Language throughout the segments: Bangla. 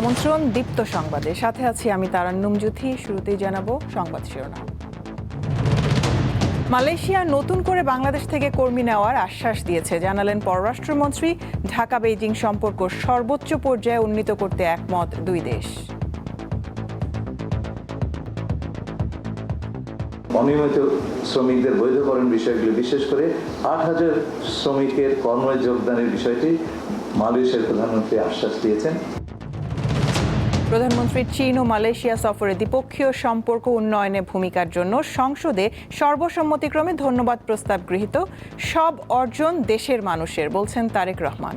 আমন্ত্রণ দীপ্ত সংবাদে, সাথে আছি আমি তারান্নুম জুথি। শুরুতেই জানাবো সংবাদ শিরোনাম। মালয়েশিয়া নতুন করে বাংলাদেশ থেকে কর্মী নেওয়ার আশ্বাস দিয়েছে, জানালেন পররাষ্ট্রমন্ত্রী। ঢাকা বেইজিং সম্পর্ক সর্বোচ্চ পর্যায়ে উন্নীত করতে একমত দুই দেশ। অনিয়মিত শ্রমিকদের বৈধকরণ বিষয়গুলি, বিশেষ করে ৮,০০০ শ্রমিকের কর্মে যোগদানের বিষয়টি মালয়েশিয়ার প্রধানমন্ত্রী আশ্বাস দিয়েছেন। প্রধানমন্ত্রীর চীন ও মালয়েশিয়া সফরে দ্বিপক্ষীয় সম্পর্ক উন্নয়নে ভূমিকার জন্য সংসদে সর্বসম্মতিক্রমে ধন্যবাদ প্রস্তাব গৃহীত। সব অর্জন দেশের মানুষের, বলছেন তারেক রহমান।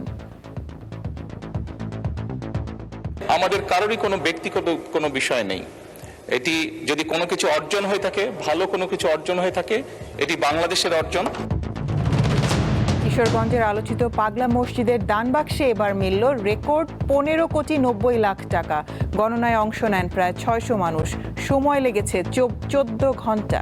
আমাদের কারোরই কোনো ব্যক্তিগত কোনো বিষয় নেই। এটি যদি কোনো কিছু অর্জন হয়ে থাকে, ভালো কোনো কিছু অর্জন হয়ে থাকে, এটি বাংলাদেশের অর্জন। কিশোরগঞ্জের আলোচিত পাগলা মসজিদের দান বাক্সে এবার মিলল রেকর্ড 15,90,00,000 টাকা। গণনায় অংশ নেন প্রায় 600 মানুষ। সময় লেগেছে 14 ঘন্টা।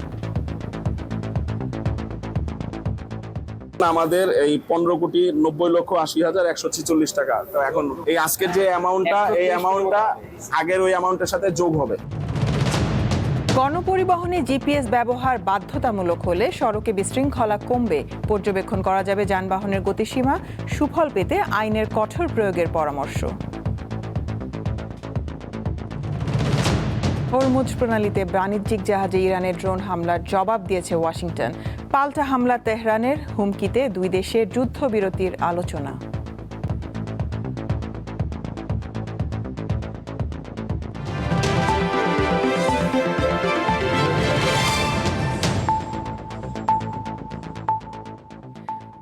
আমাদের এই 15,90,80,146 টাকা। তো এখন এই আজকের যে অ্যামাউন্টটা, এই অ্যামাউন্টটা আগের ওই অ্যামাউন্টের সাথে যোগ হবে। গণপরিবহনে জিপিএস ব্যবহার বাধ্যতামূলক হলে সড়কে বিশৃঙ্খলা কমবে। পর্যবেক্ষণ করা যাবে যানবাহনের গতিসীমা। সুফল পেতে আইনের কঠোর প্রয়োগের পরামর্শ। হরমুজ প্রণালীতে বাণিজ্যিক জাহাজে ইরানের ড্রোন হামলার জবাব দিয়েছে ওয়াশিংটন। পাল্টা হামলা তেহরানের, হুমকিতে দুই দেশের যুদ্ধবিরতির আলোচনা।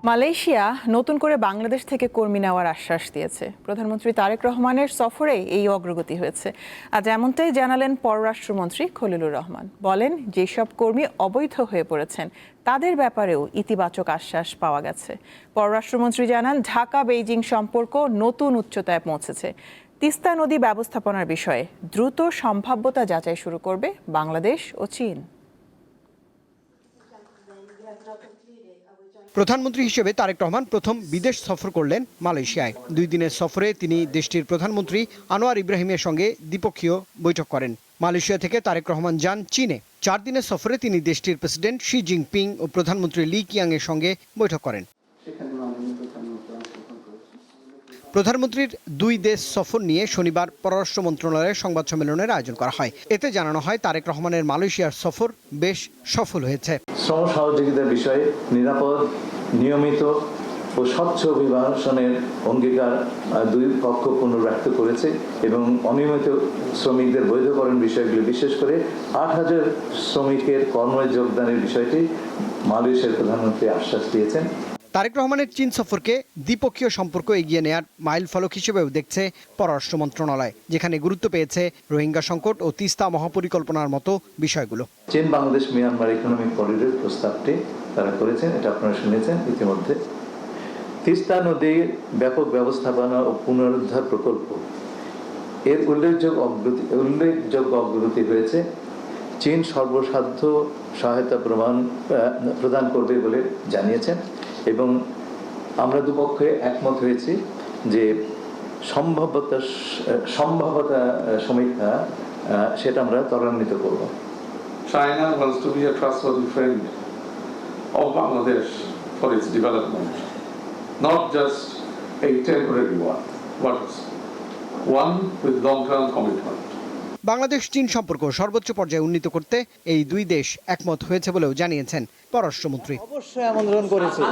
মালয়েশিয়া নতুন করে বাংলাদেশ থেকে কর্মী নেওয়ার আশ্বাস দিয়েছে। প্রধানমন্ত্রী তারেক রহমানের সফরে এই অগ্রগতি হয়েছে। আজ এমনটাই জানালেন পররাষ্ট্রমন্ত্রী খলিলুর রহমান। বলেন, যেসব কর্মী অবৈধ হয়ে পড়েছেন তাদের ব্যাপারেও ইতিবাচক আশ্বাস পাওয়া গেছে। পররাষ্ট্রমন্ত্রী জানান, ঢাকা বেইজিং সম্পর্ক নতুন উচ্চতায় পৌঁছেছে। তিস্তা নদী ব্যবস্থাপনার বিষয়ে দ্রুত সম্ভাব্যতা যাচাই শুরু করবে বাংলাদেশ ও চীন। প্রধানমন্ত্রী হিসেবে তারেক রহমান প্রথম বিদেশ সফর করলেন মালয়েশিয়ায়। 2 দিনের সফরে তিনি দেশটির প্রধানমন্ত্রী আনোয়ার ইব্রাহিমের সঙ্গে দ্বিপক্ষীয় বৈঠক করেন। মালয়েশিয়া থেকে তারেক রহমান যান চীনে। 4 দিনের সফরে তিনি দেশটির প্রেসিডেন্ট শি জিনপিং ও প্রধানমন্ত্রী লি কিয়াং এর সঙ্গে বৈঠক করেন। প্রধানমন্ত্রীর 2 দেশ সফর নিয়ে শনিবার পররাষ্ট্র মন্ত্রণালয়ের সংবাদ সম্মেলনের আয়োজন করা হয়। এতে জানানো হয়, তারেক রহমানের মালয়েশিয়ার সফর বেশ সফল হয়েছে। শ্রম সহযোগিতার বিষয়ে নিরাপদ, নিয়মিত ও স্বচ্ছ অভিবাসনের অঙ্গীকার দুই পক্ষ পুনর্ব্যক্ত করেছে এবং অনিয়মিত শ্রমিকদের বৈধকরণ বিষয়গুলি, বিশেষ করে 8,000 শ্রমিকের কর্মে যোগদানের বিষয়টি মালয়েশিয়ার প্রধানমন্ত্রী আশ্বাস দিয়েছেন। তারেক রহমানের চীন সফরকে দ্বিপক্ষীয় সম্পর্ক এগিয়ে নেয়ার মাইল ফলক হিসেবেও দেখছে পররাষ্ট্র মন্ত্রণালয়, যেখানে গুরুত্ব পেয়েছে রোহিঙ্গা সংকট ও তিস্তা মহাপরিকল্পনার মতো বিষয়গুলো। চীন বাংলাদেশ মিয়ানমার ইকোনমিক করিডোর প্রস্তাবটি তারা করেছেন, এটা আপনারা শুনেছেন ইতিমধ্যে। তিস্তা নদীর ব্যাপক ব্যবস্থাপনা ও পুনরুদ্ধার প্রকল্প, এর উল্লেখযোগ্য অগ্রগতি হয়েছে। চীন সর্বসাধ্য সহায়তা প্রদান করবে বলে জানিয়েছেন এবং আমরা দুপক্ষে একমত হয়েছি যে সম্ভাব্যতা সমীক্ষা সেটা আমরা ত্বরান্বিত করব। China wants to be a trustworthy friend of Bangladesh for its development, not just a temporary one, but one with long-term commitment. Bangladesh চীন সম্পর্ক সর্বোচ্চ পর্যায়ে উন্নীত করতে এই 2 দেশ একমত হয়েছে বলেও জানিয়েছেন পররাষ্ট্রমন্ত্রী। অবশ্যই আমন্ত্রণ করেছে।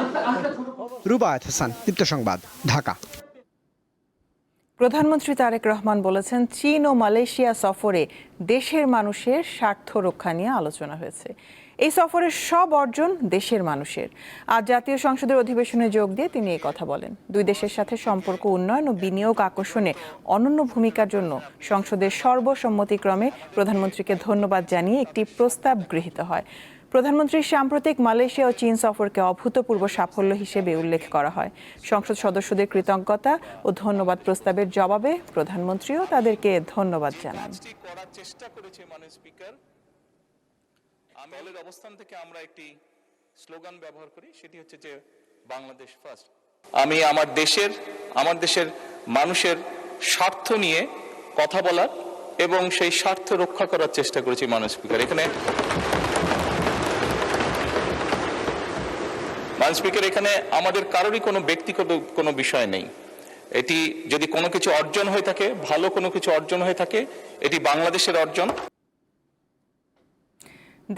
রুবায়েত হাসান, দীপ্ত সংবাদ, ঢাকা। প্রধানমন্ত্রী তারেক রহমান বলেছেন, চীন ও মালয়েশিয়া সফরে দেশের মানুষের স্বার্থ রক্ষা নিয়ে আলোচনা হয়েছে। এই সফরের সব অর্জন দেশের মানুষের। আজ জাতীয় সংসদের অধিবেশনে যোগ দিয়ে তিনি এই কথা বলেন। 2 দেশের সাথে সম্পর্ক উন্নয়ন ও বিনিয়োগ আকর্ষণে অনন্য ভূমিকার জন্য সংসদের সর্বসম্মতিক্রমে প্রধানমন্ত্রীকে ধন্যবাদ জানিয়ে একটি প্রস্তাব গৃহীত হয়। প্রধানমন্ত্রীর সাম্প্রতিক মালয়েশিয়া ও চীন সফরকে অভূতপূর্ব সাফল্য হিসেবে উল্লেখ করা হয়। সংসদ সদস্যদের কৃতজ্ঞতা ও ধন্যবাদ প্রস্তাবের জবাবে প্রধানমন্ত্রীও তাদেরকে ধন্যবাদ জানান। দলের অবস্থান থেকে আমরা একটি স্লোগান ব্যবহার করি, সেটি হচ্ছে যে বাংলাদেশ ফার্স্ট। আমি আমার দেশের মানুষের স্বার্থ নিয়ে কথা বলার এবং সেই স্বার্থ রক্ষা করার চেষ্টা করেছি মাননীয় স্পিকার। মাননীয় স্পিকার, এখানে আমাদের কারোরই কোনো ব্যক্তিগত কোনো বিষয় নেই। এটি যদি কোনো কিছু অর্জন হয়ে থাকে, ভালো কোনো কিছু অর্জন হয়ে থাকে, এটি বাংলাদেশের অর্জন।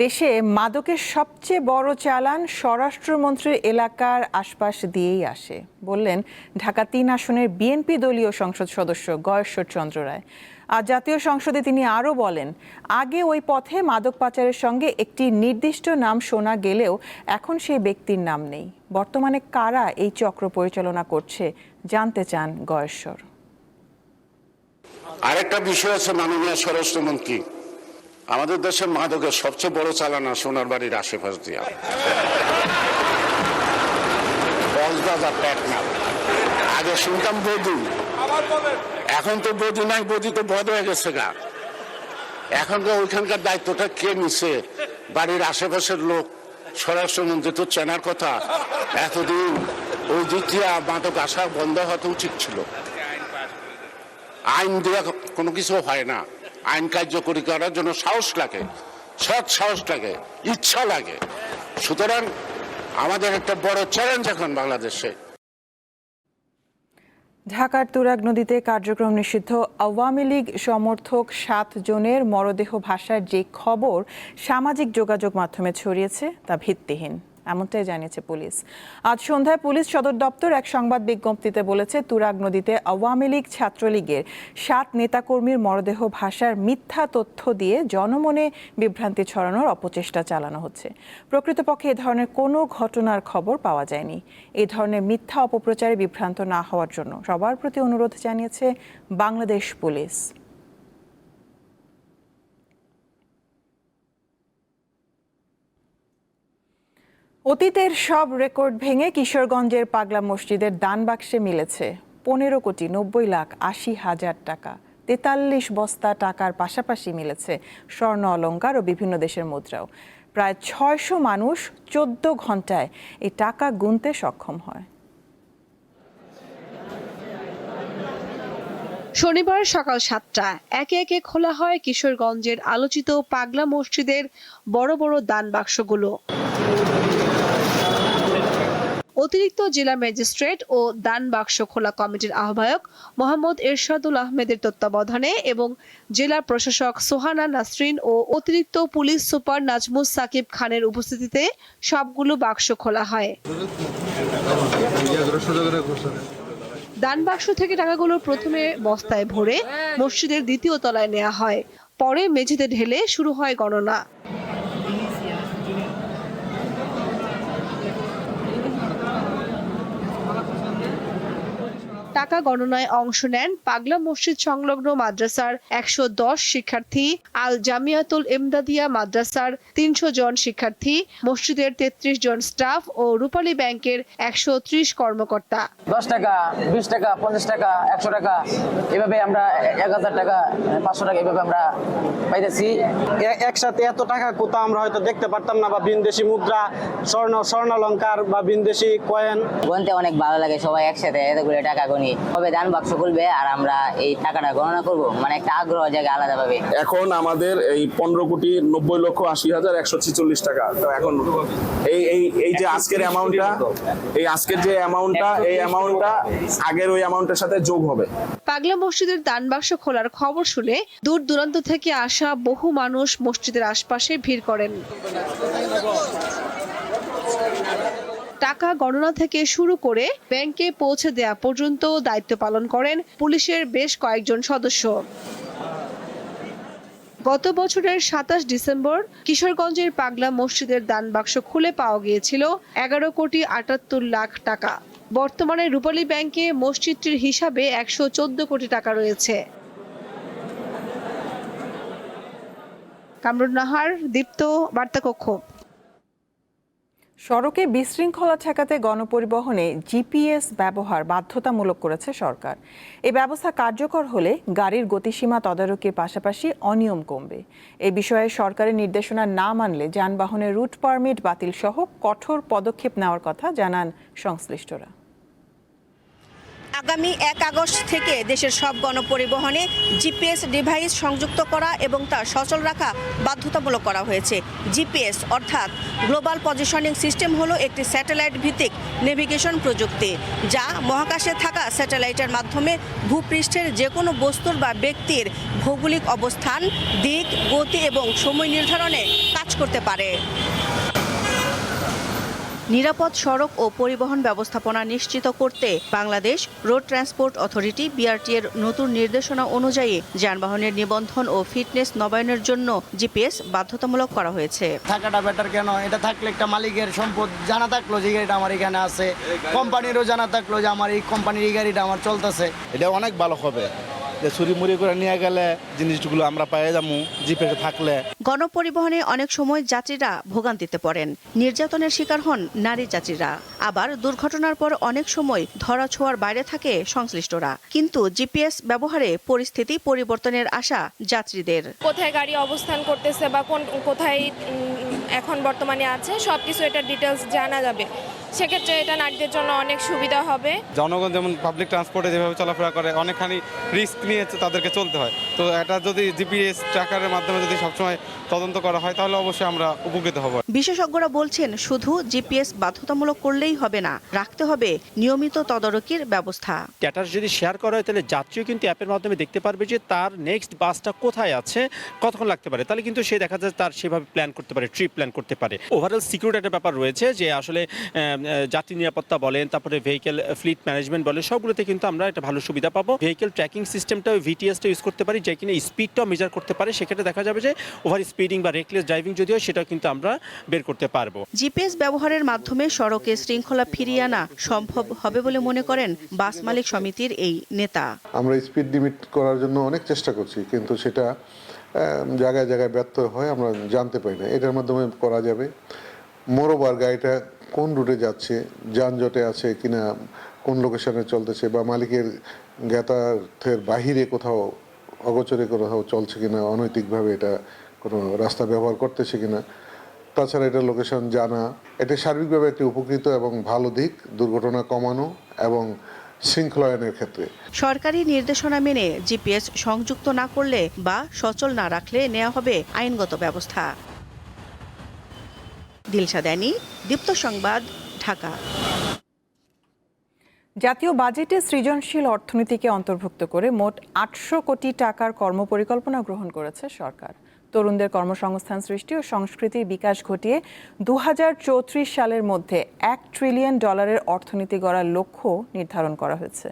দেশে মাদকের সবচেয়ে বড় চালান স্বরাষ্ট্রমন্ত্রীর এলাকার আশপাশ দিয়েই আসে বললেন ঢাকা ৩ আসনের বিএনপি দলীয় সংসদ সদস্য গয়েশ্বর চন্দ্র রায়। আর জাতীয় সংসদে তিনি আরও বলেন, আগে ওই পথে মাদক পাচারের সঙ্গে একটি নির্দিষ্ট নাম শোনা গেলেও এখন সেই ব্যক্তির নাম নেই। বর্তমানে কারা এই চক্র পরিচালনা করছে জানতে চান গয়েশ্বর। আরেকটা বিষয় আছে মাননীয় স্বরাষ্ট্রমন্ত্রী, আমাদের দেশের মাদকের সবচেয়ে বড় চালানা সোনার বাড়ির আশেপাশ দিয়া কক্সবাজার টেকনাফ। আগে শুনতাম বধু, এখন তো বধু নাই, বধু তো বধ হয়ে গেছে গা। এখন তো ওইখানকার দায়িত্বটা কে নিছে? বাড়ির আশেপাশের লোক। স্বরাষ্ট্রমন্ত্রী তো চেনার কথা। এতদিন ওই দিক দিয়ে মাদক আসা বন্ধ হওয়া উচিত ছিল। আইন দেওয়া কোনো কিছু হয় না, আইন কার্যকরী করার জন্য সাহস লাগে, সৎ সাহস লাগে, ইচ্ছা লাগে। সুতরাং আমাদের একটা বড় চ্যালেঞ্জ এখন বাংলাদেশে। ঢাকার তুরাগ নদীতে কার্যক্রম নিষিদ্ধ আওয়ামী লীগ সমর্থক 7 জনের মরদেহ ভাসার যে খবর সামাজিক যোগাযোগ মাধ্যমে ছড়িয়েছে তা ভিত্তিহীন, এমনটাই জানিয়েছে পুলিশ। আজ সন্ধ্যায় পুলিশ সদর দপ্তর এক সংবাদ বিজ্ঞপ্তিতে বলেছে, তুরাগ নদীতে আওয়ামী লীগ ছাত্রলীগের 7 নেতাকর্মীর মরদেহ ভাসার মিথ্যা তথ্য দিয়ে জনমনে বিভ্রান্তি ছড়ানোর অপচেষ্টা চালানো হচ্ছে। প্রকৃতপক্ষে এ ধরনের কোনো ঘটনার খবর পাওয়া যায়নি। এই ধরনের মিথ্যা অপপ্রচারে বিভ্রান্ত না হওয়ার জন্য সবার প্রতি অনুরোধ জানিয়েছে বাংলাদেশ পুলিশ। অতীতের সব রেকর্ড ভেঙে কিশোরগঞ্জের পাগলা মসজিদের দান বাক্সে মিলেছে 15,90,80,000 টাকা। 43 বস্তা টাকার পাশাপাশি মিলেছে স্বর্ণ অলংকার ও বিভিন্ন দেশের মুদ্রাও। প্রায় 600 মানুষ 14 ঘন্টায় এই টাকা গুনতে সক্ষম হয়। শনিবার সকাল 7টা একে একে খোলা হয় কিশোরগঞ্জের আলোচিত পাগলা মসজিদের বড় বড় দান বাক্সগুলো। অতিরিক্ত জেলা ম্যাজিস্ট্রেট ও দান বাক্স খোলা কমিটির আহ্বায়ক মোহাম্মদ এরশাদুল আহমেদের তত্ত্বাবধানে এবং জেলা প্রশাসক সোহানা নাসরিন ও অতিরিক্ত পুলিশ সুপার নাজমুস সাকিব খানের উপস্থিতিতে সবগুলো বাক্স খোলা হয়। দান বাক্স থেকে টাকাগুলো প্রথমে বস্তায় ভরে মসজিদের দ্বিতীয় তলায় নেওয়া হয়, পরে মেঝেতে ঢেলে শুরু হয় গণনা। টাকা গণনায় অংশ নেন পাগলা মসজিদ সংলগ্ন মাদ্রাসার 110 শিক্ষার্থী, আল জামিয়াতুল ইমদাদিয়া মাদ্রাসার 300 জন শিক্ষার্থী, মসজিদের 33 জন স্টাফ ও রূপালী ব্যাংকের 130 কর্মকর্তা। 10 টাকা, 20 টাকা, 50 টাকা, 100 টাকা, এভাবে আমরা 1000 টাকা, 500 টাকা এভাবে আমরা পাইতেছি। একসাথে এত টাকা কোথাও আমরা হয়তো দেখতে পারতাম না, বা বিনদেশি মুদ্রা, স্বর্ণালংকার বা বিনদেশি কয়েন গুনতে অনেক ভালো লাগে। সবাই একসাথে এতগুলো টাকা গুনি, তবে দান বাক্স খুলবে আর আমরা এই টাকাটা গণনা করব, মানে একটা আগ্রহ জায়গা আলাদা ভাবে। এখন আমাদের এই 15,90,80,146 টাকা। তো এখন এই যে আজকের অ্যামাউন্টটা, এই অ্যামাউন্টটা আগের ওই অ্যামাউন্টের সাথে যোগ হবে। পাগলা মসজিদের দান বাক্স খোলার খবর শুনে দূর দূরান্ত থেকে আসা বহু মানুষ মসজিদের আশপাশে ভিড় করেন। টাকা গণনা থেকে শুরু করে ব্যাংকে পৌঁছে দেয়া পর্যন্ত দায়িত্ব পালন করেন পুলিশের বেশ কয়েকজন সদস্য। গত বছরের 27 ডিসেম্বর কিশোরগঞ্জের পাগলা মসজিদের দান বাক্স খুলে পাওয়া গিয়েছিল 11,78,00,000 টাকা। বর্তমানে রূপালী ব্যাংকে মসজিদটির হিসাবে 114 কোটি টাকা রয়েছে। কামরুন নাহার, দীপ্ত, বার্তাকক্ষ। সড়কে বিশৃঙ্খলা ঠেকাতে গণপরিবহনে জিপিএস ব্যবহার বাধ্যতামূলক করেছে সরকার। এই ব্যবস্থা কার্যকর হলে গাড়ির গতিসীমা তদারকির পাশাপাশি অনিয়ম কমবে। এই বিষয়ে সরকারের নির্দেশনা না মানলে যানবাহনের রুট পারমিট বাতিল সহ কঠোর পদক্ষেপ নেওয়ার কথা জানান সংশ্লিষ্টরা। আগামী 1 আগস্ট থেকে দেশের সব গণপরিবহনে জিপিএস ডিভাইস সংযুক্ত করা এবং তা সচল রাখা বাধ্যতামূলক করা হয়েছে। জিপিএস অর্থাৎ গ্লোবাল পজিশনিং সিস্টেম হলো একটি স্যাটেলাইট ভিত্তিক নেভিগেশন প্রযুক্তি, যা মহাকাশে থাকা স্যাটেলাইটের মাধ্যমে ভূপৃষ্ঠের যে কোনো বস্তুর বা ব্যক্তির ভৌগোলিক অবস্থান, দিক, গতি এবং সময় নির্ধারণে কাজ করতে পারে। নিরাপদ সড়ক ও পরিবহন ব্যবস্থাপনা নিশ্চিত করতে Bangladesh road transport authority BRT এর নতুন নির্দেশনা অনুযায়ী যানবাহনের নিবন্ধন ও ফিটনেস নবায়নের জন্য জিপিএস বাধ্যতামূলক করা হয়েছে। থাকাটা বেটার কেন? এটা থাকলে একটা মালিকের সম্পদ জানা থাকলো যে গাড়িটা আমার এখানে আছে, কোম্পানিরও জানা থাকলো যে আমার এই কোম্পানির এই গাড়িটা আমার চলতেছে। এটা অনেক ভালো হবে যে চুরি মুড়ি করে নিয়ে গেলে জিনিসগুলো আমরা পেয়ে যাবো জিপিএস থাকলে। গণপরিবহনে অনেক সময় যাত্রীরা ভোগান্তিতে পড়েন, নির্যাতনের শিকার হন নারী যাত্রীরা, আবার দুর্ঘটনার পর অনেক সময় ধরা ছোঁয়ার বাইরে থাকে সংশ্লিষ্টরা। কিন্তু জিপিএস ব্যবহারে পরিস্থিতি পরিবর্তনের আশা যাত্রীদের। কোথায় গাড়ি অবস্থান করতেছে বা কোথায় এখন বর্তমানে আছে সবকিছু এটা ডিটেলস জানা যাবে। সেক্ষেত্রে এটা নারীদের জন্য অনেক সুবিধা হবে। জনগণ যেমন পাবলিক ট্রান্সপোর্টে যেভাবে চলাফেরা করে অনেকখানি রিস্ক নিয়ে তাদেরকে চলতে হয়, তো এটা যদি জিপিএস ট্র্যাকারের মাধ্যমে যদি সবসময় তদন্ত করা হয় তাহলে অবশ্যই আমরা উপকৃত হব। বিশেষজ্ঞরা বলছেন শুধু জিপিএস বাধ্যতামূলক করলেই হবে না, রাখতে হবে নিয়মিত তদারকির ব্যবস্থা। স্ট্যাটাস যদি শেয়ার করা হয় তাহলে যাত্রীও কিন্তু অ্যাপের মাধ্যমে দেখতে পারবে যে তার নেক্সট বাসটা কোথায় আছে, কতক্ষণ লাগতে পারে, তাহলে কিন্তু সে দেখা যায় তার সেভাবে প্ল্যান করতে পারে, ট্রিপ প্ল্যান করতে পারে। ওভারঅল সিকিউরিটি একটা ব্যাপার রয়েছে যে আসলে যাত্রী নিরাপত্তা বলেন, তারপরে ভেহিকেল ফ্লিট ম্যানেজমেন্ট বলেন, সবগুলোতে কিন্তু আমরা একটা ভালো সুবিধা পাবো। ভেহিকেল ট্র্যাকিং সিস্টেমটাও ভিটিএসটা ইউজ করতে পারি, যে কিনা স্পিডটাও মেজার করতে পারে। সেক্ষেত্রে দেখা যাবে যে ওভার স্পিডিং বা রেকলেস ড্রাইভিং যদি হয় সেটাও কিন্তু আমরা বের করতে পারবো। জিপিএস ব্যবহারের মাধ্যমে সড়কে শৃঙ্খলা ফিরিয়ে আনা সম্ভব হবে বলে মনে করেন বাস মালিক সমিতির এই নেতা। আমরা স্পিড লিমিট করার জন্য অনেক চেষ্টা করছি, কিন্তু সেটা জায়গায় জায়গায় ব্যর্থ হয়, আমরা জানতে পারি না। এটার মাধ্যমে করা যাবে। মোরওভার গাড়িটা কোন রুটে যাচ্ছে, যানজটে আছে কিনা, কোন লোকেশনে চলতেছে, বা মালিকের জ্ঞাতার্থের বাহিরে কোথাও অগোচরে কোথাও চলছে কিনা, অনৈতিকভাবে এটা কোনো রাস্তা ব্যবহার করতেছে কিনা। তাছাড়া এটা লোকেশন জানা, এটা সার্বিকভাবে একটি উপকৃত এবং ভালো দিক দুর্ঘটনা কমানো এবং শৃঙ্খলায়নের ক্ষেত্রে। সরকারি নির্দেশনা মেনে জিপিএস সংযুক্ত না করলে বা সচল না রাখলে নেওয়া হবে আইনগত ব্যবস্থা। দিলশা দানি, দীপ্ত সংবাদ, ঢাকা। জাতীয় বাজেটে সৃজনশীল অর্থনীতিকে অন্তর্ভুক্ত করে মোট 800 কোটি টাকার কর্মপরিকল্পনা গ্রহণ করেছে সরকার। তরুণদের কর্মসংস্থান সৃষ্টি ও সংস্কৃতির বিকাশ ঘটিয়ে 2034 সালের মধ্যে $1 ট্রিলিয়ন অর্থনীতি গড়ার লক্ষ্য নির্ধারণ করা হয়েছে।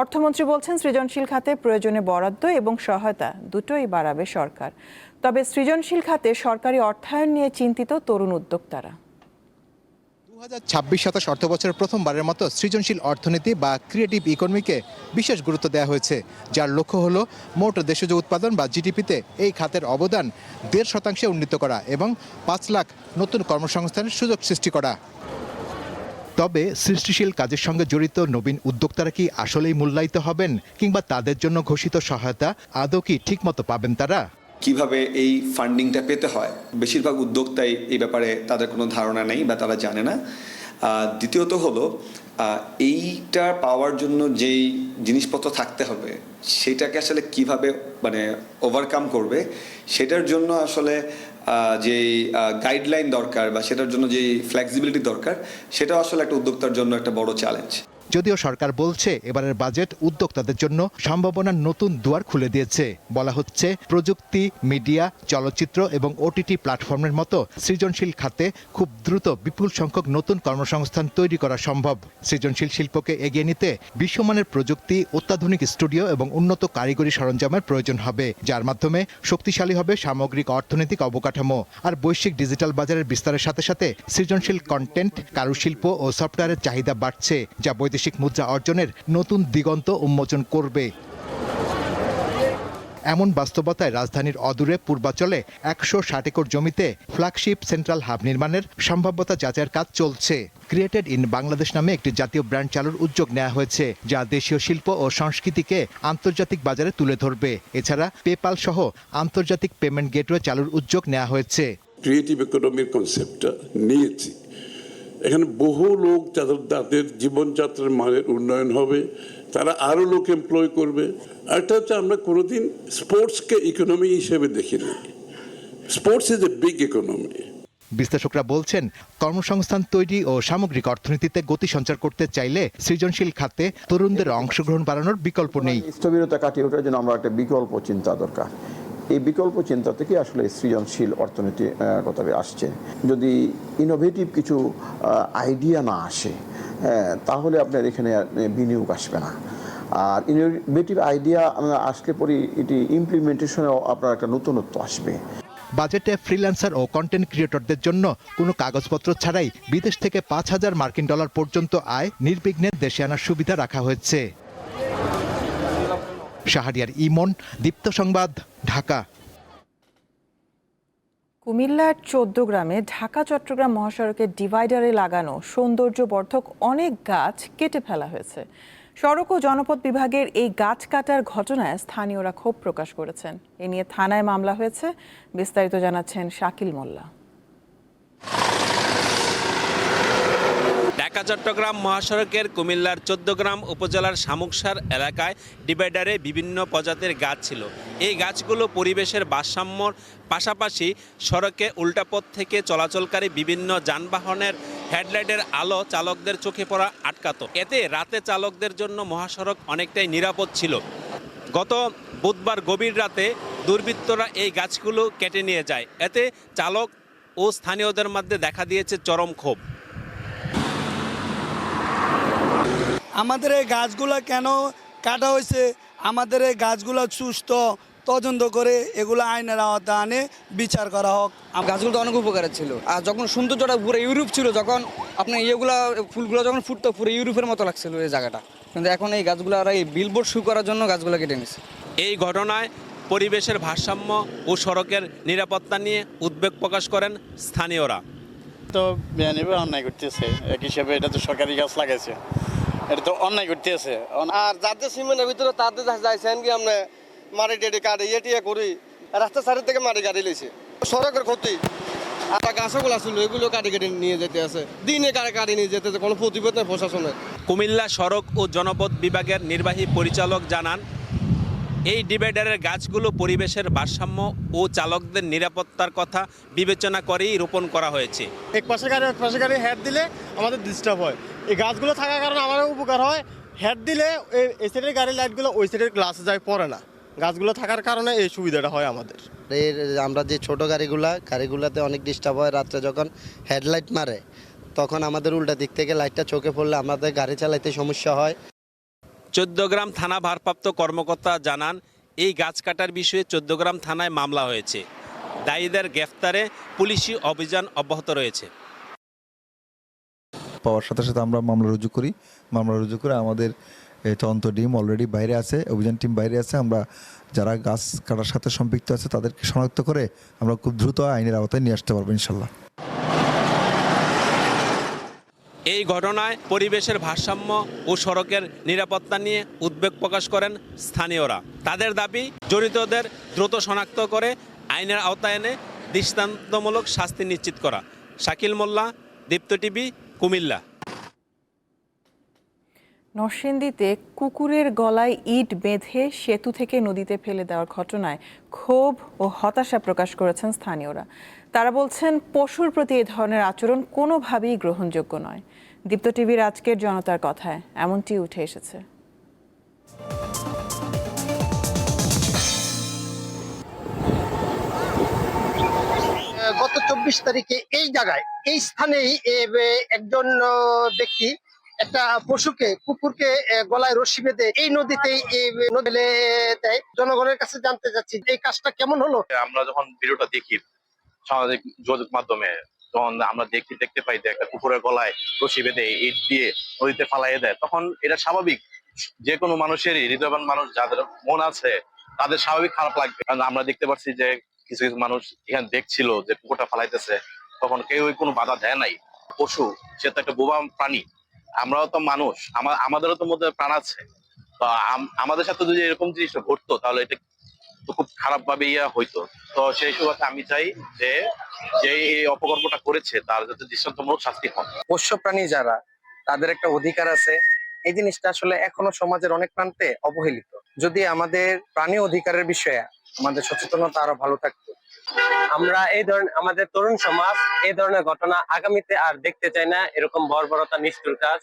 অর্থমন্ত্রী বলছেন, সৃজনশীল খাতে প্রয়োজনে বরাদ্দ এবং সহায়তা দুটোই বাড়াবে সরকার। তবে সৃজনশীল খাতে সরকারি অর্থায়ন নিয়ে চিন্তিত তরুণ উদ্যোক্তারা। 2026-27 অর্থবছরের প্রথমবারের মতো সৃজনশীল অর্থনীতি বা ক্রিয়েটিভ ইকোনমিকে বিশেষ গুরুত্ব দেওয়া হয়েছে, যার লক্ষ্য হলো মোট দেশজ উৎপাদন বা জিডিপিতে এই খাতের অবদান 1.5% উন্নীত করা এবং 5 লাখ নতুন কর্মসংস্থানের সুযোগ সৃষ্টি করা। তবে সৃষ্টিশীল কাজের সঙ্গে জড়িত নবীন উদ্যোক্তারা কি আসলেই মূল্যায়িত হবেন, কিংবা তাদের জন্য ঘোষিত সহায়তা আদৌ কি ঠিকমতো পাবেন তারা? কিভাবে এই ফান্ডিংটা পেতে হয়, বেশিরভাগ উদ্যোক্তাই এই ব্যাপারে তাদের কোনো ধারণা নেই বা তারা জানে না। দ্বিতীয়ত হলো এইটা পাওয়ার জন্য যেই জিনিসপত্র থাকতে হবে সেটাকে আসলে কিভাবে ওভারকাম করবে, সেটার জন্য আসলে যেই গাইডলাইন দরকার বা সেটার জন্য যেই ফ্লেক্সিবিলিটি দরকার, সেটাও আসলে একটা উদ্যোক্তার জন্য একটা বড় চ্যালেঞ্জ। যদিও সরকার বলছে এবারের বাজেট উদ্যোক্তাদের জন্য সম্ভাবনার নতুন দুয়ার খুলে দিয়েছে। বলা হচ্ছে প্রযুক্তি, মিডিয়া, চলচ্চিত্র এবং ওটিটি প্ল্যাটফর্মের মতো সৃজনশীল খাতে খুব দ্রুত বিপুল সংখ্যক নতুন কর্মসংস্থান তৈরি করা সম্ভব। সৃজনশীল শিল্পকে এগিয়ে নিতে বিশ্বমানের প্রযুক্তি, অত্যাধুনিক স্টুডিও এবং উন্নত কারিগরি সরঞ্জামের প্রয়োজন হবে, যার মাধ্যমে শক্তিশালী হবে সামগ্রিক অর্থনৈতিক অবকাঠামো। আর বৈশ্বিক ডিজিটাল বাজারের বিস্তারের সাথে সাথে সৃজনশীল কন্টেন্ট, কারুশিল্প ও সফটওয়্যারের চাহিদা বাড়ছে, যা বৈদেশিক মুদ্রা অর্জনের নতুন দিগন্ত উন্মোচন করবে। এমন বাস্তবতায় রাজধানীর অদূরে পূর্বাঞ্চলে 160 একর জমিতে ফ্ল্যাগশিপ সেন্ট্রাল হাব নির্মাণের সম্ভাব্যতা যাচাইয়ের কাজ চলছে। ক্রিয়েটেড ইন বাংলাদেশ নামে একটি জাতীয় ব্র্যান্ড চালুর উদ্যোগ নেওয়া হয়েছে, যা দেশীয় শিল্প ও সংস্কৃতিকে আন্তর্জাতিক বাজারে তুলে ধরবে। এছাড়া পেপাল সহ আন্তর্জাতিক পেমেন্ট গেটওয়ে চালুর উদ্যোগ নেওয়া হয়েছে। ক্রিয়েটিভ ইকোনমির কনসেপ্টটা নিয়েছি এখানে বহু লোক তাদের জীবনযাত্রার মানের উন্নয়ন হবে, তারা আরো লোক এমপ্লয় করবে। একটা হচ্ছে আমরা কোনোদিন স্পোর্টসকে ইকোনমি হিসেবে দেখি না। Sports is a big economy. বিশ্লেষকরা বলছেন, কর্মসংস্থান তৈরি ও সামগ্রিক অর্থনীতিতে গতি সঞ্চার করতে চাইলে সৃজনশীল খাতে তরুণদের অংশগ্রহণ বাড়ানোর বিকল্প নেই। স্থবিরতা কাটিয়ে ওঠার জন্য আমরা একটা বিকল্প চিন্তা দরকার। এই বিকল্প চিন্তা থেকে আসলে সৃজনশীল অর্থনীতি কথাটা আসছে। যদি ইনোভেটিভ কিছু আইডিয়া না আসে, তাহলে আপনার এখানে বিনিয়োগ আসবে না। আর ইনোভেটিভ আইডিয়া আসলে পরে এটি ইমপ্লিমেন্টেশনেও আপনার একটা নতুনত্ব আসবে। বাজেটে ফ্রিল্যান্সার ও কন্টেন্ট ক্রিয়েটরদের জন্য কোনো কাগজপত্র ছাড়াই বিদেশ থেকে $5,000 পর্যন্ত আয় নির্বিঘ্নে দেশে আনার সুবিধা রাখা হয়েছে। শাহরিয়ার ইমন, দীপ্ত সংবাদ, ঢাকা। কুমিল্লার 14 গ্রামে ঢাকা চট্টগ্রাম মহাসড়কের ডিভাইডারে লাগানো সৌন্দর্যবর্ধক অনেক গাছ কেটে ফেলা হয়েছে। সড়ক ও জনপথ বিভাগের এই গাছ কাটার ঘটনায় স্থানীয়রা ক্ষোভ প্রকাশ করেছেন। এ নিয়ে থানায় মামলা হয়েছে। বিস্তারিত জানাচ্ছেন শাকিল মোল্লা। ঢাকা চট্টগ্রাম মহাসড়কের কুমিল্লার 14 গ্রাম উপজেলার শামুকসার এলাকায় ডিভাইডারে বিভিন্ন প্রজাতির গাছ ছিল। এই গাছগুলো পরিবেশের ভারসাম্যর পাশাপাশি সড়কে উল্টাপথ থেকে চলাচলকারী বিভিন্ন যানবাহনের হেডলাইটের আলো চালকদের চোখে পড়া আটকাতো। এতে রাতে চালকদের জন্য মহাসড়ক অনেকটাই নিরাপদ ছিল। গত বুধবার গভীর রাতে দুর্বৃত্তরা এই গাছগুলো কেটে নিয়ে যায়। এতে চালক ও স্থানীয়দের মধ্যে দেখা দিয়েছে চরম ক্ষোভ। আমাদের এই গাছগুলো কেন কাটা হয়েছে, আমাদের এই গাছগুলো সুস্থ তদন্ত করে এগুলো আইনের আওতা আনে বিচার করা হোক। গাছগুলো তো অনেক উপকারের ছিল, আর যখন সৌন্দর্যটা পুরো ইউরোপ ছিল, যখন আপনার ইয়েগুলা ফুলগুলো যখন ফুটতো পুরো ইউরোপের মতো লাগছিল এই জায়গাটা, কিন্তু এখন এই গাছগুলো আর এই বিলবোর্ড শু করার জন্য গাছগুলো কেটে নিছে। এই ঘটনায় পরিবেশের ভারসাম্য ও সড়কের নিরাপত্তা নিয়ে উদ্বেগ প্রকাশ করেন স্থানীয়রা। তো বেআইনিভাবে অন্যায় করতেছে, এক হিসেবে এটা তো সরকারি গাছ লাগাইছে, এটা তো অন্যায় করতেছে। আর যাদের সিমেন্টের ভিতরে তাদের যাইছেন কি আমরা মাটি টেডি কাটে ইয়ে করি, রাস্তা সাইড থেকে মাটি গাড়ি লইছে, সড়কের ক্ষতি। আর গাছগুলো ছিল এগুলো কাটি কেটে নিয়ে যেতে আছে, দিনে কাটি নিয়ে যেতে কোনো প্রতিবাদ নেই প্রশাসনের। কুমিল্লা সড়ক ও জনপথ বিভাগের নির্বাহী পরিচালক জানান, এই ডিভাইডারের গাছগুলো পরিবেশের ভারসাম্য ও চালকদের নিরাপত্তার কথা বিবেচনা করেই রোপণ করা হয়েছে। এক পাশে গাড়ি হেড দিলে আমাদের ডিস্টার্ব হয়, এই গাছগুলো থাকার কারণে আমাদের উপকার হয়। হেড দিলে এই সাইডের গাড়ির লাইটগুলো ওই সাইডের গ্লাসে যায় পড়ে না, গাছগুলো থাকার কারণে এই সুবিধাটা হয় আমাদের। আমরা যে ছোট গাড়িগুলোতে অনেক ডিস্টার্ব হয়, রাত্রে যখন হেডলাইট মারে তখন আমাদের উল্টা দিক থেকে লাইটটা চোখে পড়লে আমাদের গাড়ি চালাইতে সমস্যা হয়। 14 গ্রাম থানা ভারপ্রাপ্ত কর্মকর্তা জানান, এই গাছ কাটার বিষয়ে 14 গ্রাম থানায় মামলা হয়েছে। দায়ীদের গ্রেফতারে পুলিশি অভিযান অব্যাহত রয়েছে। পাওয়ার সাথে সাথে আমরা মামলা রুজু করে আমাদের তদন্ত টিম অলরেডি বাইরে আছে, অভিযান টিম বাইরে আছে। আমরা যারা গাছ কাটার সাথে সম্পৃক্ত আছে তাদেরকে শনাক্ত করে আমরা খুব দ্রুত আইনের আওতায় নিয়ে আসতে পারবো ইনশাল্লাহ। এই ঘটনায় পরিবেশের ভারসাম্য ও সড়কের নিরাপত্তা নিয়ে উদ্বেগ প্রকাশ করেন স্থানীয়রা। তাদের দাবি, জড়িতদের দ্রুত শনাক্ত করে আইনের আওতায় এনে দৃষ্টান্তমূলক শাস্তি নিশ্চিত করা। শাকিল মোল্লা, দীপ্ত টিভি, কুমিল্লা। নরসিংদীতে কুকুরের গলায় ইট বেঁধে সেতু থেকে নদীতে ফেলে দেওয়ার ঘটনায় ক্ষোভ ও হতাশা প্রকাশ করেছেন স্থানীয়রা। তারা বলছেন, পশুর প্রতি এ ধরনের আচরণ কোনোভাবেই গ্রহণযোগ্য নয়। দীপ্ত টিভির আজকের জনতার কথায় এমনটি উঠে এসেছে। গত 24 তারিখে এই জায়গায় এই স্থানেই একজন ব্যক্তি একটা কুকুরকে গলায় রশি বেঁধে এই নদীতেই ফেলে দেয়। জনগণের কাছে জানতে চাচ্ছি এই কাজটা কেমন হলো। আমরা যখন ভিডিওটা দেখি সামাজিক যোগাযোগ মাধ্যমে, যখন আমরা দেখতে পাই যে একটা কুকুরের গলায় রশি বেঁধে ইট দিয়ে নদীতে ফালাইয়ে দেয়, তখন এটা স্বাভাবিক, যে কোনো মানুষেরই, হৃদয়বান মানুষ যাদের মন আছে তাদের স্বাভাবিক খারাপ লাগবে। কারণ আমরা দেখতে পাচ্ছি যে কিছু কিছু মানুষ এখানে দেখছিল যে কুকুরটা ফালাইতেছে, তখন কেউ কোনো বাধা দেয় নাই। পশু, সে তো একটা বোবা প্রাণী, আমরাও তো মানুষ, আমাদেরও তো মধ্যে প্রাণ আছে। তো আমাদের সাথে যদি এরকম জিনিসটা ঘটতো তাহলে এটা তো খুব খারাপ ভাবে হইতো। তো সেই সুবাদে আমি চাই যে এই অপকর্মটা করেছে তার যাতে দৃষ্টান্তমূলক শাস্তি হয়। পোষ্য প্রাণী যারা, তাদের একটা অধিকার আছে, এই জিনিসটা আসলে এখনো সমাজের অনেক প্রান্তে অবহেলিত। যদি আমাদের প্রাণী অধিকারের বিষয়ে আমাদের সচেতনতা আরো ভালো থাকতো। আমরা এই ধরনের আমাদের তরুণ সমাজ এই ধরনের ঘটনা আগামীতে আর দেখতে চাই না, এরকম বর্বরতা, নিষ্ঠুর কাজ।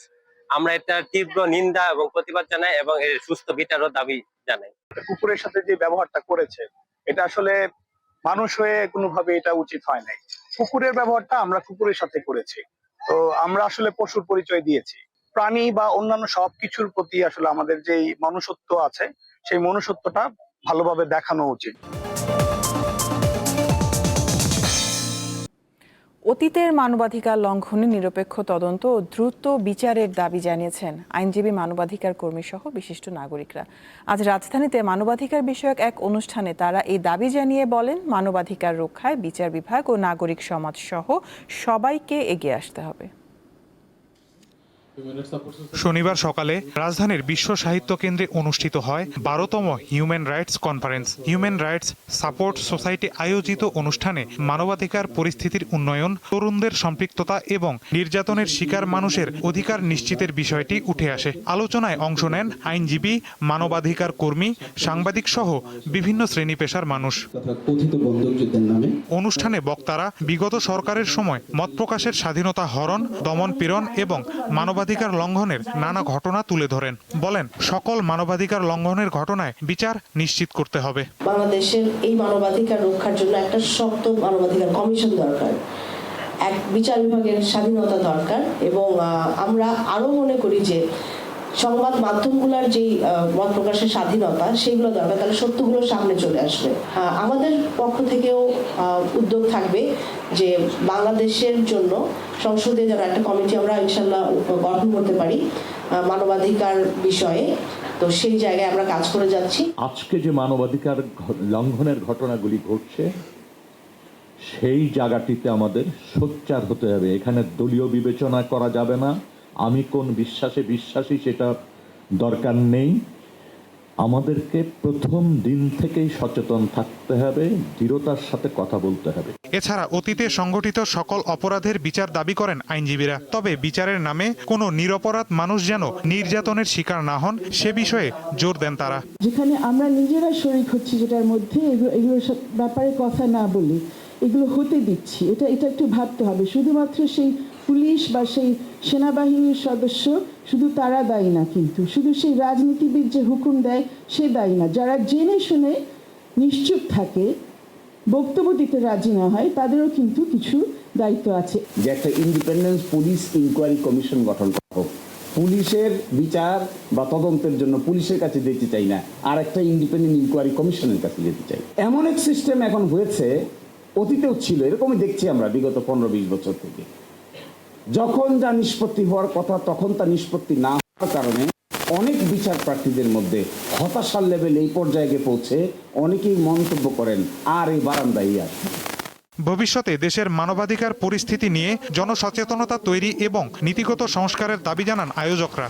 আমরা এটা তীব্র নিন্দা এবং প্রতিবাদ জানাই এবং এর সুস্থ বিচারও দাবি জানাই। কুকুরের সাথে যে ব্যবহারটা করেছে এটা আসলে মানুষ হয়ে কোনোভাবে এটা উচিত হয় নাই। কুকুরের ব্যবহারটা আমরা কুকুরের সাথে করেছি, তো আমরা আসলে পশুর পরিচয় দিয়েছি। প্রাণী বা অন্যান্য সবকিছুর প্রতি আসলে আমাদের যেই মনুষ্যত্ব আছে সেই মনুষ্যত্বটা ভালোভাবে দেখানো উচিত। অতীতের মানবাধিকার লঙ্ঘনে নিরপেক্ষ তদন্ত ও দ্রুত বিচারের দাবি জানিয়েছেন আইনজীবী, মানবাধিকার কর্মী সহ বিশিষ্ট নাগরিকরা। আজ রাজধানীতে মানবাধিকার বিষয়ক এক অনুষ্ঠানে তারা এই দাবি জানিয়ে বলেন, মানবাধিকার রক্ষায় বিচার বিভাগ ও নাগরিক সমাজ সহ সবাইকে এগিয়ে আসতে হবে। শনিবার সকালে রাজধানীর বিশ্ব সাহিত্য কেন্দ্রে অনুষ্ঠিত হয় 12তম human rights conference. Human rights support society আয়োজিত অনুষ্ঠানে মানবাধিকার পরিস্থিতির উন্নয়ন, তরুণদের সম্পৃক্ততা এবং নির্যাতনের শিকার মানুষের অধিকার নিশ্চিতের বিষয়টি উঠে আসে। আলোচনায় অংশ নেন আইনজীবী, মানবাধিকার কর্মী, সাংবাদিক সহ বিভিন্ন শ্রেণী পেশার মানুষ। অনুষ্ঠানে বক্তারা বিগত সরকারের সময় মত প্রকাশের স্বাধীনতা হরণ, দমন পীড়ন এবং মানবাধিকার লঙ্ঘনের নানা ঘটনা তুলে ধরেন। বলেন, সকল মানবাধিকার লঙ্ঘনের ঘটনায় বিচার নিশ্চিত করতে হবে। বাংলাদেশের এই মানবাধিকার রক্ষার জন্য একটা শক্ত মানবাধিকার কমিশন দরকার, এক বিচার বিভাগের স্বাধীনতা দরকার এবং আমরা আরো মনে করি যে সংবাদ মাধ্যমগুলোর যে মত প্রকাশের স্বাধীনতা সেগুলো দরকার, তাহলে সত্যগুলো সামনে চলে আসবে। আমাদের পক্ষ থেকেও উদ্যোগ থাকবে যে বাংলাদেশের জন্য সংসদে যেন একটা কমিটি আমরা ইনশাল্লাহ গঠন করতে পারি মানবাধিকার বিষয়ে। তো সেই জায়গায় আমরা কাজ করে যাচ্ছি। আজকে যে মানবাধিকার লঙ্ঘনের ঘটনাগুলি ঘটছে সেই জায়গাটিতে আমাদের সোচ্চার হতে হবে। এখানে দলীয় বিবেচনা করা যাবে না, আমি কোন বিশ্বাসে বিশ্বাসী সেটা দরকার নেই। আমাদেরকে প্রথম দিন থেকেই সচেতন থাকতে হবে, দৃঢ়তার সাথে কথা বলতে হবে। এছাড়া অতীতে সংগঠিত সকল অপরাধের বিচার দাবি করেন আইনজীবীরা। তবে বিচারের নামে কোনো নিরপরাধ মানুষ যেন নির্যাতনের শিকার না হন সে বিষয়ে জোর দেন তারা। যেখানে আমরা নিজেরা শরীক হচ্ছি, যেটার মধ্যে এগুলোর ব্যাপারে কথা না বলি এগুলো হতে দিচ্ছি, এটা একটু ভাবতে হবে। শুধুমাত্র সেই পুলিশ বা সেই সেনাবাহিনীর সদস্য শুধু তারা দায়ী না, কিন্তু শুধু সেই রাজনীতিবিদ যে হুকুম দেয় সে দায়ী না। যারা জেনে শুনে নিশ্চুপ থাকে, বক্তব্য দিতে রাজি না হয়, তাদেরও কিন্তু কিছু দায়িত্ব আছে। যে একটা ইন্ডিপেন্ডেন্ট পুলিশ ইনকোয়ারি কমিশন গঠন করা হোক। পুলিশের বিচার বা তদন্তের জন্য পুলিশের কাছে যেতে চাই না, আর একটা ইন্ডিপেন্ডেন্ট ইনকোয়ারি কমিশনের কাছে যেতে চাই। এমন এক সিস্টেম এখন হয়েছে, অতীতেও ছিল, এরকমই দেখছি আমরা বিগত 15-20 বছর থেকে। যখন যা নিষ্পত্তি হওয়ার কথা তখন তা নিষ্পত্তি না হওয়ার কারণে অনেক বিচার প্রার্থীদের মধ্যে হতাশার লেভেল এই পর্যায়ে পৌঁছে অনেকেই মন্তব্য করেন আর এই বারান্দায় আছে। ভবিষ্যতে দেশের মানবাধিকার পরিস্থিতি নিয়ে জনসচেতনতা তৈরি এবং নীতিগত সংস্কারের দাবি জানান আয়োজকরা।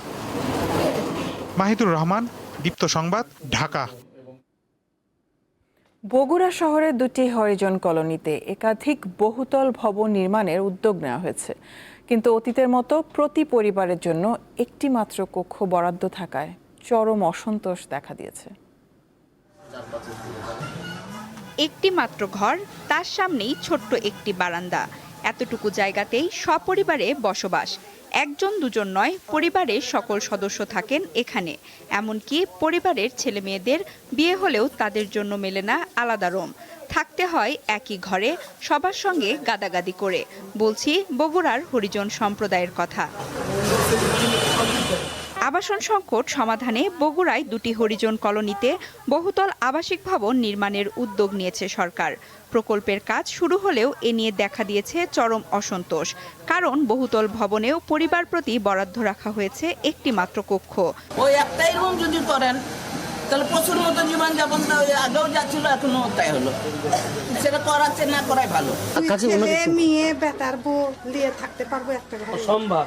মাহিদুর রহমান, দীপ্ত সংবাদ, ঢাকা। বগুড়া শহরের দুটি হরিজন কলোনিতে একাধিক বহুতল ভবন নির্মাণের উদ্যোগ নেওয়া হয়েছে, কিন্তু অতীতের মতো প্রতি পরিবারের জন্য একটি মাত্র কক্ষ বরাদ্দ থাকায় চরম অসন্তোষ দেখা দিয়েছে। একটি মাত্র ঘর, তার সামনেই ছোট্ট একটি বারান্দা, এতটুকু জায়গাতেই সপরিবারে বসবাস। একজন দুজন নয়, পরিবারের সকল সদস্য থাকেন এখানে। এমনকি পরিবারের ছেলে মেয়েদের বিয়ে হলেও তাদের জন্য মেলে না আলাদা রুম, থাকতে হয় একই ঘরে সবার সঙ্গে গাদাগাদি করে। বলছি বগুড়ার হরিজন সম্প্রদায়ের কথা। আবাসন সংকট সমাধানে বগুড়ায় দুটি হরিজন কলোনিতে বহুতল আবাসিক ভবন নির্মাণের উদ্যোগ নিয়েছে সরকার। প্রকল্পের কাজ শুরু হলেও এ নিয়ে দেখা দিয়েছে চরম অসন্তোষ, কারণ বহুতল ভবনেও পরিবার প্রতি বরাদ্দ রাখা হয়েছে একটি মাত্র কক্ষ। ওই একটাই রুম যদি করেন তাহলে প্রচুর মতো জীবন যাপন আগেও যাচ্ছিল, এখনো তাই হলো। সেটা করাচ্ছে না করাই ভালো। ছেলে মেয়ে বেটার বউ নিয়ে থাকতে পারবো একটা ঘরে? সম্ভব।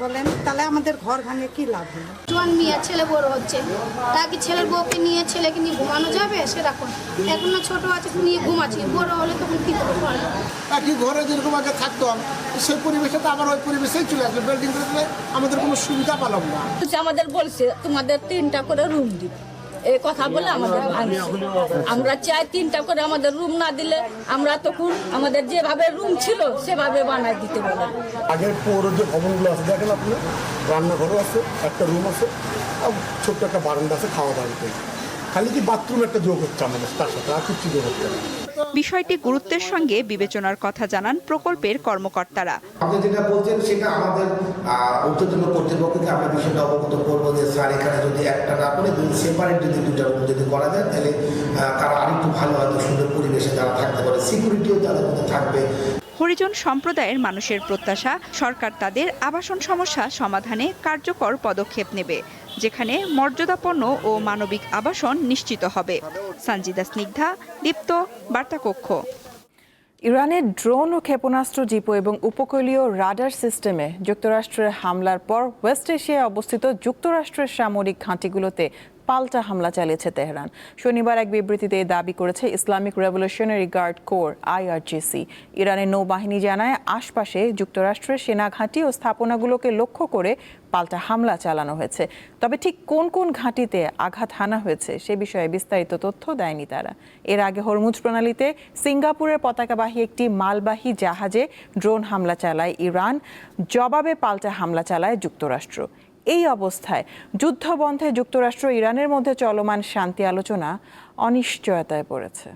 বলেন, তাহলে আমাদের ঘর ভাঙে কি লাভ হলো? জোয়ান মেয়ে ছেলে বড় হচ্ছে, তা কি ছেলের বউকে নিয়ে ছেলেকে নিয়ে ঘুমানো যাবে? সেরকম এখন না ছোট আছে নিয়ে ঘুমাচ্ছি, বড় হলে তখন কি করে পড়ে? একই ঘরে যেরকম আগে থাকতাম সেই পরিবেশে তো আবার ওই পরিবেশেই চলে আসবে। বিল্ডিং করলে আমাদের কোনো সুবিধা পেলাম না। আমাদের বলছে তোমাদের 3টা করে রুম দিবে, এই কথা বলে আমাদের ভাঙছে। আমরা চাই 3টা করে, আমাদের রুম না দিলে আমরা তখন আমাদের যেভাবে রুম ছিল সেভাবে বানাই দিতে বলে। আগের পৌর যে ভবনগুলো আছে দেখেন আপনি, রান্নাঘরও আছে, একটা রুম আছে, আর ছোট্ট একটা বারান্দা আছে, খাওয়া দাওয়া করতে। খালি কি বাথরুম একটা যোগ হচ্ছে আমাদের, তার সাথে আর কিছু যোগ হচ্ছে না। বিষয়টি গুরুত্বের সঙ্গে বিবেচনার কথা জানান প্রকল্পের কর্মকর্তারা। আপনি যেটা বলছেন সেটা আমাদের ঊর্ধ্বতন কর্তৃপক্ষকে আমরা বিষয়টা অবগত করবো যে স্যার এখানে যদি একটা না করে যদি সেপারেট যদি 2টা রুম যদি করা যায় তাহলে তারা আরেকটু ভালো হয়তো সুন্দর পরিবেশে তারা থাকতে পারে, সিকিউরিটিও তাদের মধ্যে থাকবে। হরিজন সম্প্রদায়ের মানুষের প্রত্যাশা সরকার তাদের আবাসন সমস্যা সমাধানে কার্যকর পদক্ষেপ নেবে, যেখানে মর্যাদাপূর্ণ ও মানবিক আবাসন নিশ্চিত হবে। সঞ্জিদা স্নিগ্ধা, দীপ্ত, বার্তাকক্ষ। ইরানের ড্রোন ও ক্ষেপণাস্ত্র জিপো এবং উপকূলীয় রাডার সিস্টেমে যুক্তরাষ্ট্রের হামলার পর ওয়েস্ট এশিয়ায় অবস্থিত যুক্তরাষ্ট্রের সামরিক ঘাঁটিগুলোতে পাল্টা হামলা চালিয়েছে তেহরান। শনিবার এক বিবৃতিতে দাবি করেছে Islamic Revolutionary Guard Corps IRGC। ইরানের নৌবাহিনী জানায় আশপাশে যুক্তরাষ্ট্রের সেনা ঘাঁটি ও স্থাপনাগুলোকে লক্ষ্য করে পাল্টা হামলা চালানো হয়েছে। তবে ঠিক কোন কোন ঘাঁটিতে আঘাত হানা হয়েছে সে বিষয়ে বিস্তারিত তথ্য দেয়নি তারা। এর আগে হরমুজ প্রণালীতে সিঙ্গাপুরের পতাকাবাহী একটি মালবাহী জাহাজে ড্রোন হামলা চালায় ইরান, জবাবে পাল্টা হামলা চালায় যুক্তরাষ্ট্র। এই অবস্থায় যুদ্ধবন্ধে যুক্তরাষ্ট্র ইরানের মধ্যে চলমান শান্তি আলোচনা অনিশ্চয়তায় পড়েছে।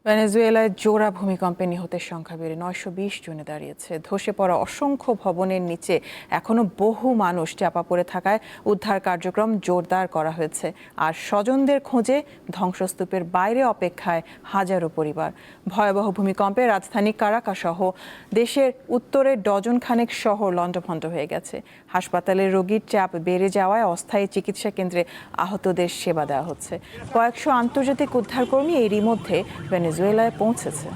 ভেনেজুয়েলায় জোড়া ভূমিকম্পে নিহতের সংখ্যা বেড়ে 920 জনে দাঁড়িয়েছে। ধসে পড়া অসংখ্য ভবনের নিচে এখনো বহু মানুষ চাপা পড়ে থাকায় উদ্ধার কার্যক্রম জোরদার করা হয়েছে। আর স্বজনদের খোঁজে ধ্বংসস্তূপের বাইরে অপেক্ষায় হাজারো পরিবার। ভয়াবহ ভূমিকম্পে রাজধানী কারাকাস সহ দেশের উত্তরের ডজন খানেক শহর লণ্ডভণ্ড হয়ে গেছে। হাসপাতালের রোগীর চাপ বেড়ে যাওয়ায় অস্থায়ী চিকিৎসা কেন্দ্রে আহতদের সেবা দেওয়া হচ্ছে। কয়েকশো আন্তর্জাতিক উদ্ধারকর্মী এরই মধ্যে ভেনেজুয়েলায় পৌঁছেছে।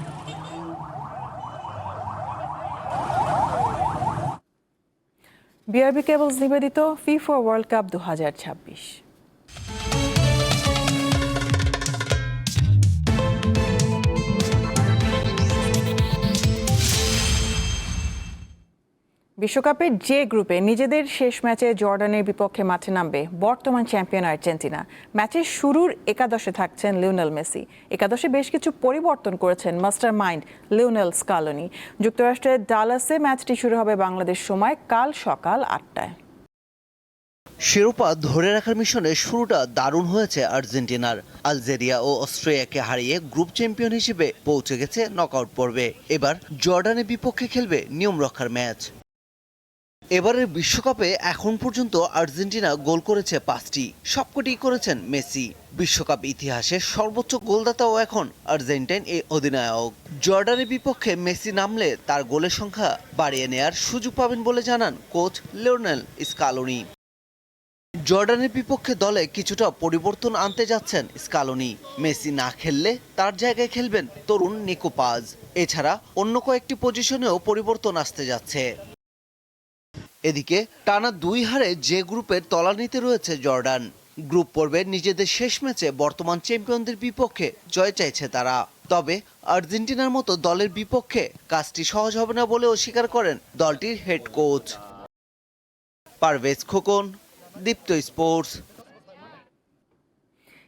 বিআরবি কেবলস নিবেদিত ফিফা ওয়ার্ল্ড কাপ 2026। বিশ্বকাপের যে গ্রুপে নিজেদের শেষ ম্যাচে জর্ডানের বিপক্ষে মাঠে নামবে বর্তমান চ্যাম্পিয়ন আর্জেন্টিনা। ম্যাচের শুরুর একাদশে থাকছেন লিওনেল মেসি। একাদশে বেশ কিছু পরিবর্তন করেছেন মাস্টার মাইন্ড লিওনেল স্কালোনি। যুক্তরাষ্ট্রের ডালাসে ম্যাচটি শুরু হবে বাংলাদেশ সময় কাল সকাল 8টায়। শিরোপা ধরে রাখার মিশনে শুরুটা দারুণ হয়েছে আর্জেন্টিনার। আলজেরিয়া ও অস্ট্রিয়াকে হারিয়ে গ্রুপ চ্যাম্পিয়ন হিসেবে পৌঁছে গেছে নকআউট পর্বে। এবার জর্ডানের বিপক্ষে খেলবে নিয়ম রক্ষার ম্যাচ। এবারের বিশ্বকাপে এখন পর্যন্ত আর্জেন্টিনা গোল করেছে 5টি, সবকটি করেছেন মেসি। বিশ্বকাপ ইতিহাসে সর্বোচ্চ গোলদাতাও এখন আর্জেন্টাইন এই অধিনায়ক। জর্ডানের বিপক্ষে মেসি নামলে তার গোলের সংখ্যা বাড়িয়ে নেয়ার সুযোগ পাবেন বলে জানান কোচ লিওনেল স্কালোনি। জর্ডানের বিপক্ষে দলে কিছুটা পরিবর্তন আনতে যাচ্ছেন স্কালোনি। মেসি না খেললে তার জায়গায় খেলবেন তরুণ নিকো পাজ। এছাড়া অন্য কয়েকটি পজিশনেও পরিবর্তন আসতে যাচ্ছে। এদিকে টানা 2 হারে যে গ্রুপের তলানিতে রয়েছে জর্ডান। গ্রুপ পর্বে নিজেদের শেষ ম্যাচে বর্তমান চ্যাম্পিয়নদের বিপক্ষে জয় চাইছে তারা। তবে আর্জেন্টিনার মতো দলের বিপক্ষে কাজটি সহজ হবে না বলেও স্বীকার করেন দলটির হেড কোচ। পারভেজ খোকন, দীপ্ত স্পোর্টস।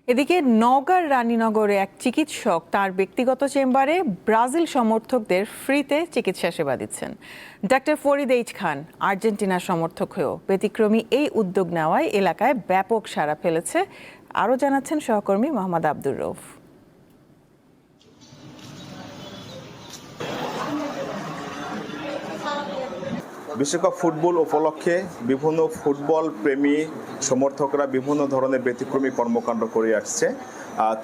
এদিকে নওগাঁর রানীনগরে এক চিকিৎসক তার ব্যক্তিগত চেম্বারে ব্রাজিল সমর্থকদের ফ্রিতে চিকিৎসা সেবা দিচ্ছেন। ডাক্তার ফরিদ এইচ খান আর্জেন্টিনার সমর্থক হয়েও ব্যতিক্রমী এই উদ্যোগ নেওয়ায় এলাকায় ব্যাপক সাড়া ফেলেছে। আরও জানাচ্ছেন সহকর্মী মোহাম্মদ আব্দুর রউফ। বিশ্বকাপ ফুটবল উপলক্ষে বিভিন্ন ফুটবল প্রেমী সমর্থকরা বিভিন্ন ধরনের ব্যতিক্রমী কর্মকাণ্ড করে আসছে।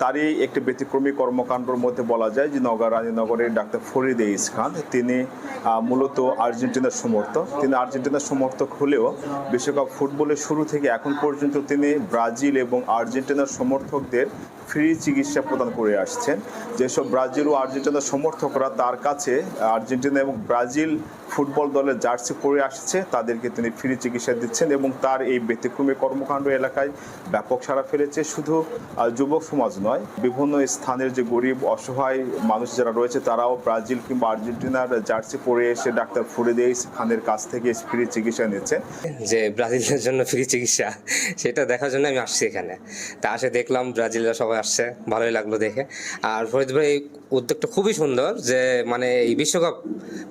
তারই একটি ব্যতিক্রমী কর্মকাণ্ডের মধ্যে বলা যায় যে নওগাঁ রানীনগরের ডাক্তার ফরিদ এইস খান, তিনি মূলত আর্জেন্টিনার সমর্থক। তিনি আর্জেন্টিনার সমর্থক হলেও বিশ্বকাপ ফুটবলের শুরু থেকে এখন পর্যন্ত তিনি ব্রাজিল এবং আর্জেন্টিনার সমর্থকদের ফ্রি চিকিৎসা প্রদান করে আসছেন। যেসব ব্রাজিল ও আর্জেন্টিনার সমর্থকরা তার কাছে আর্জেন্টিনা এবং ব্রাজিল ফুটবল দলের জার্সি পরে আসছে, তাদেরকে তিনি ফ্রি চিকিৎসা দিচ্ছেন এবং তার এই ব্যতিক্রমী কর্মকাণ্ড এলাকায় ব্যাপক সাড়া ফেলেছে। শুধু যুবক সমাজ নয়, বিভিন্ন স্থানের যে গরিব অসহায় মানুষ যারা রয়েছে তারাও ব্রাজিল কিংবা আর্জেন্টিনার জার্সি পরে এসে ডাক্তার ফরিদ এইস খানের কাছ থেকে ফ্রি চিকিৎসা নিচ্ছেন। যে ব্রাজিলের জন্য ফ্রি চিকিৎসা, সেটা দেখার জন্য আমি আসছি এখানে। তা আসে দেখলাম ব্রাজিলরা সবাই আসছে, ভালোই লাগলো দেখে। আর ফরিদ ভাই এই উদ্যোগটা খুবই সুন্দর, যে মানে এই বিশ্বকাপ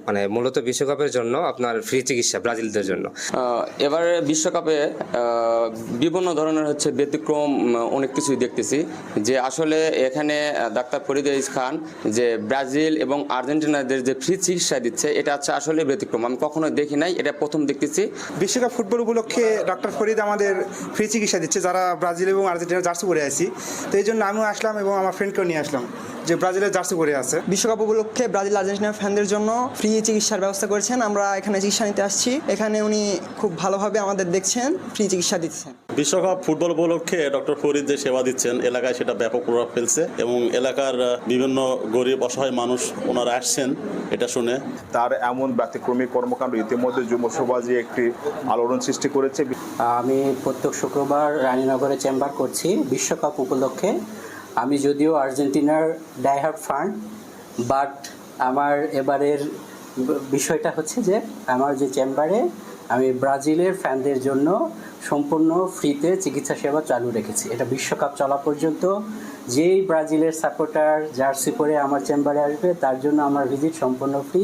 মানে মূলত বিশ্বকাপের জন্য আপনার ফ্রি চিকিৎসা ব্রাজিলদের জন্য। এবারে বিশ্বকাপে বিভিন্ন ধরনের হচ্ছে ব্যতিক্রম অনেক কিছুই দেখতেছি, যে আসলে এখানে ডাক্তার ফরিদ এইস খান যে ব্রাজিল এবং আর্জেন্টিনাদের যে ফ্রি চিকিৎসা দিচ্ছে, এটা হচ্ছে আসলে ব্যতিক্রম। আমি কখনো দেখি নাই, এটা প্রথম দেখতেছি। বিশ্বকাপ ফুটবল উপলক্ষে ডক্টর ফরিদ আমাদের ফ্রি চিকিৎসা দিচ্ছে যারা ব্রাজিল এবং আর্জেন্টিনার জার্সি পরে আছি। তো এই জন্য আমিও আসলাম এবং আমার ফ্রেন্ডকেও নিয়ে আসলাম যে ব্রাজিলের জার্সি পরে আছে। বিশ্বকাপ উপলক্ষে ব্রাজিল আর্জেন্টিনা ফ্যানদের জন্য ফ্রি চিকিৎসার ব্যবস্থা করেছেন। আমরা এখানে চিকিৎসা নিতে আসছি, এখানে উনি খুব ভালোভাবে আমাদের দেখছেন, ফ্রি চিকিৎসা দিচ্ছেন। বিশ্বকাপ ফুটবল উপলক্ষে ডক্টর ফরিদ যে সেবা দিচ্ছেন এলাকায়, সেটা ব্যাপক প্রভাব ফেলছে এবং এলাকার বিভিন্ন গরিব অসহায় মানুষ ওনারা আসছেন এটা শুনে। তার এমন ব্যতিক্রমী কর্মকাণ্ড ইতিমধ্যে যুব সমাজে একটি আলোড়ন সৃষ্টি করেছে। আমি প্রত্যেক শুক্রবার রানীনগরে চেম্বার করছি বিশ্বকাপ উপলক্ষে। আমি যদিও আর্জেন্টিনার ডাইহার্ড ফান, বাট আমার এবারের বিষয়টা হচ্ছে যে আমার যে চেম্বারে আমি ব্রাজিলের ফ্যানদের জন্য সম্পূর্ণ ফ্রিতে চিকিৎসা সেবা চালু রেখেছি। এটা বিশ্বকাপ চলা পর্যন্ত যেই ব্রাজিলের সাপোর্টার জার্সি পরে আমার চেম্বারে আসবে তার জন্য আমার ভিজিট সম্পূর্ণ ফ্রি।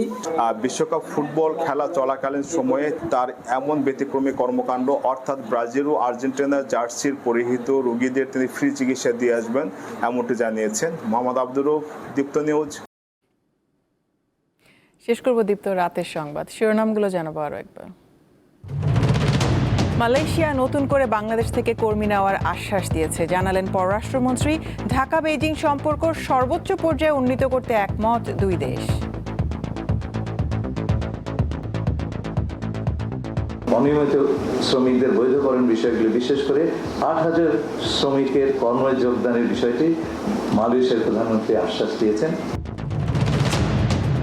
বিশ্বকাপ ফুটবল খেলা চলাকালীন সময়ে তার এমন ব্যতিক্রমী কর্মকাণ্ড, অর্থাৎ ব্রাজিল ও আর্জেন্টিনার জার্সির পরিহিত রোগীদের তিনি ফ্রি চিকিৎসা দিয়ে আসবেন, এমনটি জানিয়েছেন। মোহাম্মদ আব্দুর রউফ, দীপ্ত নিউজ। শেষ করব দীপ্ত রাতের সংবাদ, শিরোনামগুলো জানাবো আরো একবার। মালয়েশিয়া নতুন করে বাংলাদেশ থেকে কর্মী নেওয়ার আশ্বাস দিয়েছে, জানালেন পররাষ্ট্রমন্ত্রী। ঢাকা বেইজিং সম্পর্ক সর্বোচ্চ পর্যায়ে উন্নীত করতে একমত দুই দেশ। অনিয়মিত শ্রমিকদের বৈধকরণ বিষয়গুলি, বিশেষ করে ৮,০০০ শ্রমিকের কর্মে যোগদানের বিষয়টি মালয়েশিয়ার প্রধানমন্ত্রী আশ্বাস দিয়েছেন।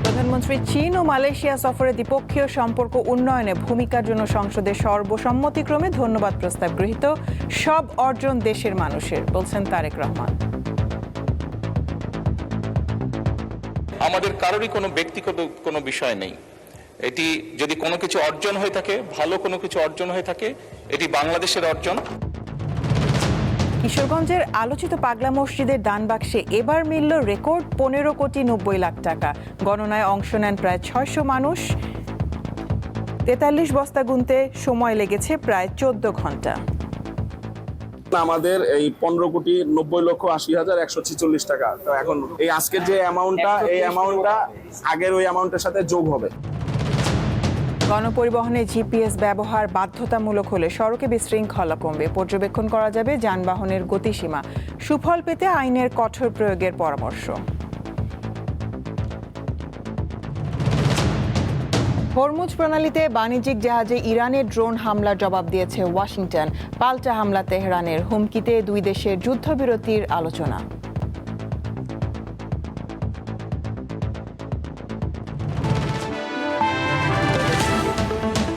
প্রধানমন্ত্রী চীন ও মালয়েশিয়া সফরে দ্বিপক্ষীয় সম্পর্ক উন্নয়নে ভূমিকার জন্য সংসদে সর্বসম্মতিক্রমে ধন্যবাদ প্রস্তাব গৃহীত। সব অর্জন দেশের মানুষের, বলছেন তারেক রহমান। আমাদের কারোরই কোনো ব্যক্তিগত কোনো বিষয় নেই। এটি যদি কোনো কিছু অর্জন হয়ে থাকে, ভালো কোনো কিছু অর্জন হয়ে থাকে, এটি বাংলাদেশের অর্জন। কিশোরগঞ্জের আলোচিত পাগলা মসজিদের দান বাক্সে এবার মিলল রেকর্ড 15,90,00,000 টাকা। গণনায় অংশ নেন প্রায় 600 মানুষ। 43 বস্তা গুনতে সময় লেগেছে প্রায় 14 ঘন্টা। আমাদের এই 15,90,80,146 টাকা। তো এখন এই আজকের যে অ্যামাউন্টটা, এই অ্যামাউন্টটা আগের ওই অ্যামাউন্টের সাথে যোগ হবে। গণপরিবহনে জিপিএস ব্যবহার বাধ্যতামূলক হলে সড়কে বিশৃঙ্খলা কমবে, পর্যবেক্ষণ করা যাবে যানবাহনের গতিসীমা। সুফল পেতে আইনের কঠোর প্রয়োগের পরামর্শ। হরমুজ প্রণালীতে বাণিজ্যিক জাহাজে ইরানের ড্রোন হামলার জবাব দিয়েছে ওয়াশিংটন। পাল্টা হামলা তেহরানের, হুমকিতে দুই দেশের যুদ্ধবিরতির আলোচনা।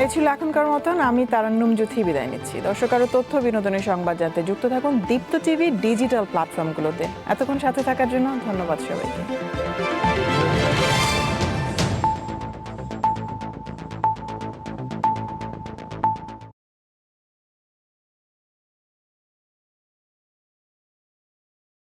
এই ছিল এখনকার মতন। আমি তারান্নুম জুথি বিদায় নিচ্ছি। দর্শক, আরো তথ্য বিনোদনের সংবাদ জানতে যুক্ত থাকুন দীপ্ত টিভি ডিজিটাল প্ল্যাটফর্মগুলোতে। এতক্ষণ সাথে থাকার জন্য ধন্যবাদ সবাইকে।